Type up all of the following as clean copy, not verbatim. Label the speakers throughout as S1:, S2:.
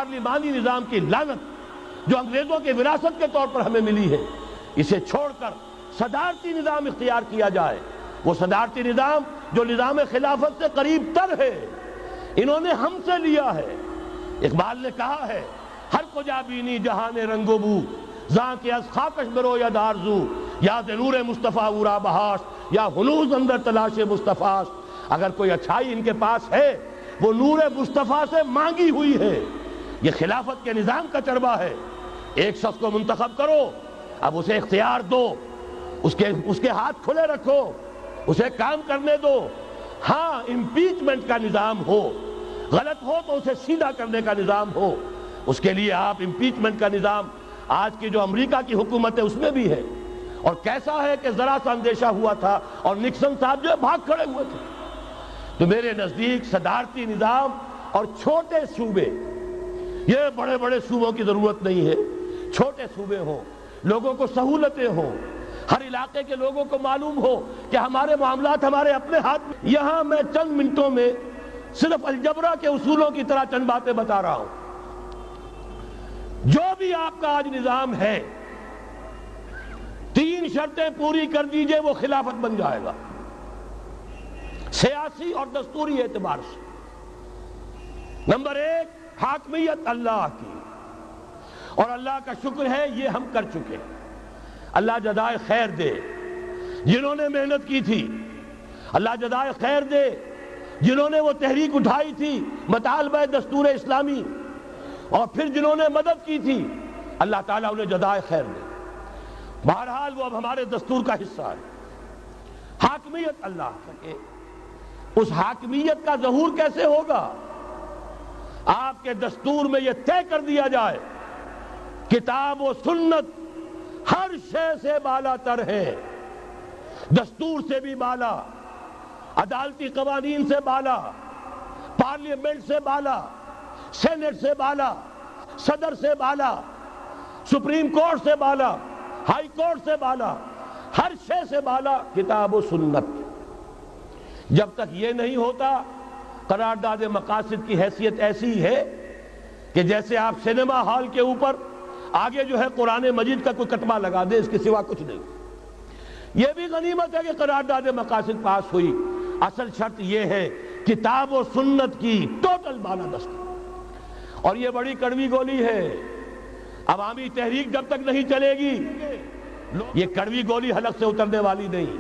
S1: پارلیمانی نظام کی لعنت جو انگریزوں کے وراثت کے طور پر ہمیں ملی ہے، اسے چھوڑ کر صدارتی نظام اختیار کیا جائے۔ وہ صدارتی نظام جو نظام خلافت سے قریب تر ہے، انہوں نے ہم سے لیا ہے۔ اقبال نے کہا ہے، ہر کجا بینی جہان رنگ و بو، زاں کے از خاکش برو یا دارزو، یا نور مصطفیٰ اورا بہاش، یا ہنوز اندر تلاش مصطفیٰ۔ اگر کوئی اچھائی ان کے پاس ہے، وہ نور مصطفیٰ سے مانگی ہوئی ہے۔ یہ خلافت کے نظام کا چربہ ہے۔ ایک شخص کو منتخب کرو، اب اسے اختیار دو، اس کے ہاتھ کھلے رکھو، اسے کام کرنے دو۔ ہاں، امپیچمنٹ کا نظام ہو، غلط ہو تو اسے سیدھا کرنے کا نظام ہو۔ اس کے لیے آپ امپیچمنٹ کا نظام آج کی جو امریکہ کی حکومت ہے اس میں بھی ہے۔ اور کیسا ہے کہ ذرا سا اندیشہ ہوا تھا اور نکسن صاحب جو بھاگ کھڑے ہوئے تھے۔ تو میرے نزدیک صدارتی نظام اور چھوٹے صوبے، یہ بڑے بڑے صوبوں کی ضرورت نہیں ہے، چھوٹے صوبے ہوں، لوگوں کو سہولتیں ہوں، ہر علاقے کے لوگوں کو معلوم ہو کہ ہمارے معاملات ہمارے اپنے ہاتھ میں۔ یہاں میں چند منٹوں میں صرف الجبرا کے اصولوں کی طرح چند باتیں بتا رہا ہوں۔ جو بھی آپ کا آج نظام ہے، 3 شرطیں پوری کر دیجئے وہ خلافت بن جائے گا، سیاسی اور دستوری اعتبار سے۔ نمبر 1، حاکمیت اللہ کی، اور اللہ کا شکر ہے یہ ہم کر چکے۔ اللہ جزائے خیر دے جنہوں نے محنت کی تھی، اللہ جزائے خیر دے جنہوں نے وہ تحریک اٹھائی تھی مطالبہ دستور اسلامی، اور پھر جنہوں نے مدد کی تھی، اللہ تعالیٰ انہیں جزائے خیر دے۔ بہرحال وہ اب ہمارے دستور کا حصہ ہے۔ حاکمیت اللہ کی، اس حاکمیت کا ظہور کیسے ہوگا؟ آپ کے دستور میں یہ طے کر دیا جائے، کتاب و سنت ہر شے سے بالا تر ہے، دستور سے بھی بالا، عدالتی قوانین سے بالا، پارلیمنٹ سے بالا، سینٹ سے بالا، صدر سے بالا، سپریم کورٹ سے بالا، ہائی کورٹ سے بالا، ہر شے سے بالا کتاب و سنت۔ جب تک یہ نہیں ہوتا، قرارداد مقاصد کی حیثیت ایسی ہے کہ جیسے آپ سینما ہال کے اوپر آگے جو ہے قرآن مجید کا کوئی کتبہ لگا دے، اس کے سوا کچھ نہیں۔ یہ بھی غنیمت ہے کہ قرارداد مقاصد پاس ہوئی، اصل شرط یہ ہے کتاب و سنت کی ٹوٹل بالادستی۔ اور یہ بڑی کڑوی گولی ہے، عوامی تحریک جب تک نہیں چلے گی یہ کڑوی گولی حلق سے اترنے والی نہیں۔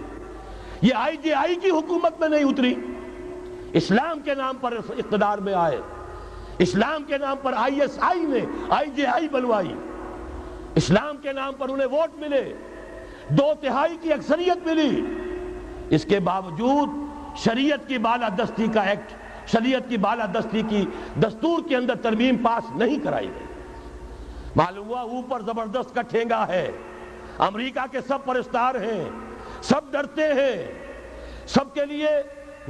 S1: یہ آئی جے آئی کی حکومت میں نہیں اتری، اسلام کے نام پر اقتدار میں آئے، اسلام کے نام پر آئی ایس آئی نے آئی جے آئی بنوائی، اسلام کے نام پر انہیں ووٹ ملے، 2/3 کی اکثریت ملی، اس کے باوجود شریعت کی بالادستی کا ایکٹ، شریعت کی بالادستی کی دستور کے اندر ترمیم پاس نہیں کرائی گئی۔ معلوم ہوا اوپر زبردست کا ٹھینگا ہے، امریکہ کے سب پرستار ہیں، سب ڈرتے ہیں، سب کے لیے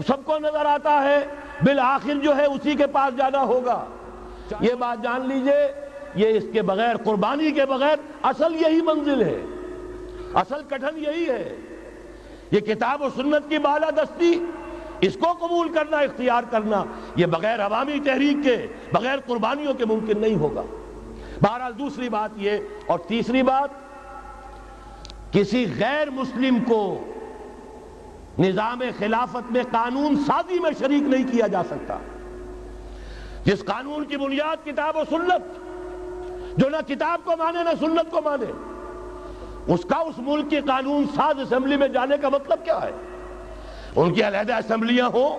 S1: سب کو نظر آتا ہے بالآخر جو ہے اسی کے پاس جانا ہوگا۔ یہ بات جان لیجئے، یہ اس کے بغیر، قربانی کے بغیر اصل یہی منزل ہے، اصل کٹھن یہی ہے۔ یہ کتاب و سنت کی بالادستی، اس کو قبول کرنا، اختیار کرنا، یہ بغیر عوامی تحریک کے، بغیر قربانیوں کے ممکن نہیں ہوگا۔ بہرحال دوسری بات یہ، اور تیسری بات، کسی غیر مسلم کو نظام خلافت میں قانون سازی میں شریک نہیں کیا جا سکتا۔ جس قانون کی بنیاد کتاب و سنت، جو نہ کتاب کو مانے نہ سنت کو مانے، اس کا اس ملک کی قانون ساز اسمبلی میں جانے کا مطلب کیا ہے؟ ان کی علیحدہ اسمبلیاں ہوں،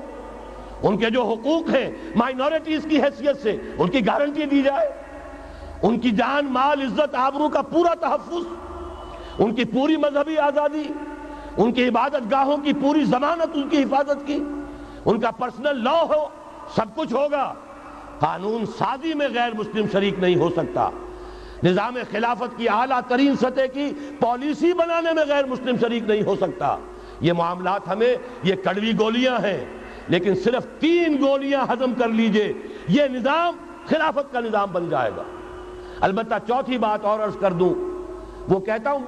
S1: ان کے جو حقوق ہیں مائنورٹیز کی حیثیت سے ان کی گارنٹی دی جائے، ان کی جان، مال، عزت، آبرو کا پورا تحفظ، ان کی پوری مذہبی آزادی، ان کی عبادت گاہوں کی پوری ضمانت، ان کی حفاظت کی، ان کا پرسنل لا ہو، سب کچھ ہوگا۔ قانون سازی میں غیر مسلم شریک نہیں ہو سکتا، نظام خلافت کی اعلیٰ ترین سطح کی پالیسی بنانے میں غیر مسلم شریک نہیں ہو سکتا۔ یہ معاملات ہمیں، یہ کڑوی گولیاں ہیں، لیکن صرف 3 گولیاں ہضم کر لیجئے، یہ نظام خلافت کا نظام بن جائے گا۔ البتہ چوتھی بات اور عرض کر دوں، وہ کہتا ہوں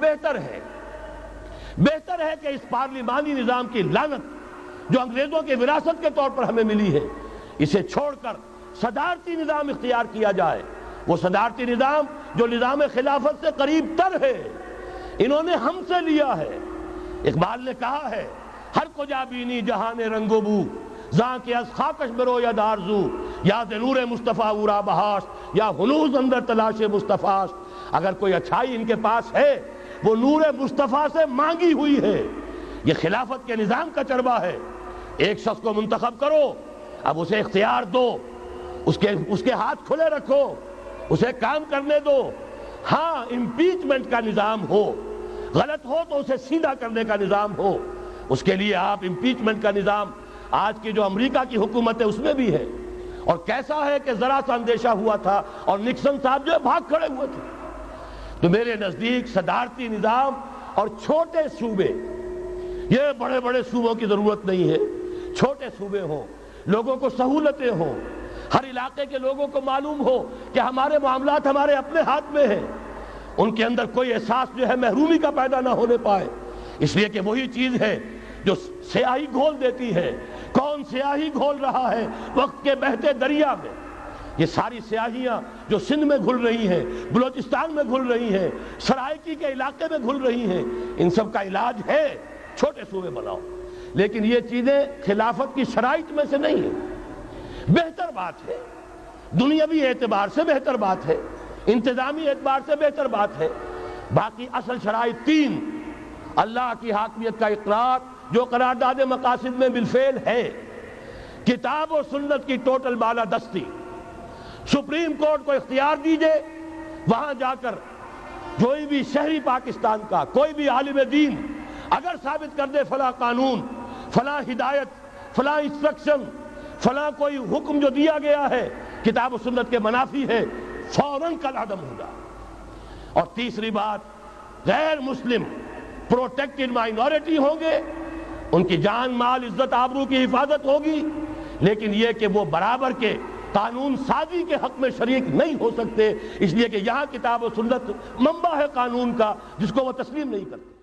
S1: بہتر ہے کہ اس پارلیمانی نظام کی لعنت جو انگریزوں کے وراثت کے طور پر ہمیں ملی ہے، اسے چھوڑ کر صدارتی نظام اختیار کیا جائے، وہ صدارتی نظام جو نظام خلافت سے قریب تر ہے، انہوں نے ہم سے لیا ہے۔ اقبال نے کہا ہے ہر کجا بینی جہان رنگ و بو، زاں کے از خاکش برو یا دارزو، یا نور مصطفیٰ اورا بہاش، یا ہنوز اندر تلاش مصطفیٰ۔ اگر کوئی اچھائی ان کے پاس ہے وہ نور مصطفیٰ سے مانگی ہوئی ہے۔ یہ خلافت کے نظام کا چربہ ہے۔ ایک شخص کو منتخب کرو، اب اسے اختیار دو، اس کے ہاتھ کھلے رکھو، اسے کام کرنے دو۔ ہاں امپیچمنٹ کا نظام ہو، غلط ہو تو اسے سیدھا کرنے کا نظام ہو، اس کے لیے آپ امپیچمنٹ کا نظام آج کی جو امریکہ کی حکومت ہے اس میں بھی ہے۔ اور کیسا ہے کہ ذرا سا اندیشہ ہوا تھا اور نکسن صاحب جو بھاگ کھڑے ہوئے تھے۔ تو میرے نزدیک صدارتی نظام اور چھوٹے صوبے، یہ بڑے بڑے صوبوں کی ضرورت نہیں ہے، چھوٹے صوبے ہوں، لوگوں کو سہولتیں ہوں، ہر علاقے کے لوگوں کو معلوم ہو کہ ہمارے معاملات ہمارے اپنے ہاتھ میں ہیں، ان کے اندر کوئی احساس جو ہے محرومی کا پیدا نہ ہونے پائے۔ اس لیے کہ وہی چیز ہے جو سیاہی گھول دیتی ہے۔ کون سیاہی گھول رہا ہے وقت کے بہتے دریا میں؟ یہ ساری سیاہیاں جو سندھ میں گھل رہی ہیں، بلوچستان میں گھل رہی ہیں، سرائکی کے علاقے میں گھل رہی ہیں، ان سب کا علاج ہے چھوٹے صوبے بناؤ۔ لیکن یہ چیزیں خلافت کی شرائط میں سے نہیں ہیں۔ بہتر بات ہے، دنیاوی اعتبار سے بہتر بات ہے، انتظامی اعتبار سے بہتر بات ہے۔ باقی اصل شرائط تین: اللہ کی حاکمیت کا اقرار جو قرارداد مقاصد میں بالفعل ہے، کتاب و سنت کی ٹوٹل بالادستی، سپریم کورٹ کو اختیار دیجئے وہاں جا کر کوئی بھی شہری پاکستان کا کوئی بھی عالم دین اگر ثابت کر دے فلاں قانون، فلاں ہدایت، فلاں انسٹرکشن، فلاں کوئی حکم جو دیا گیا ہے کتاب و سنت کے منافی ہے، فوراً کل عدم ہوگا۔ اور تیسری بات، غیر مسلم پروٹیکٹڈ مائنورٹی ہوں گے، ان کی جان مال عزت آبرو کی حفاظت ہوگی، لیکن یہ کہ وہ برابر کے قانون سازی کے حق میں شریک نہیں ہو سکتے، اس لیے کہ یہاں کتاب و سنت منبع ہے قانون کا جس کو وہ تسلیم نہیں کرتے۔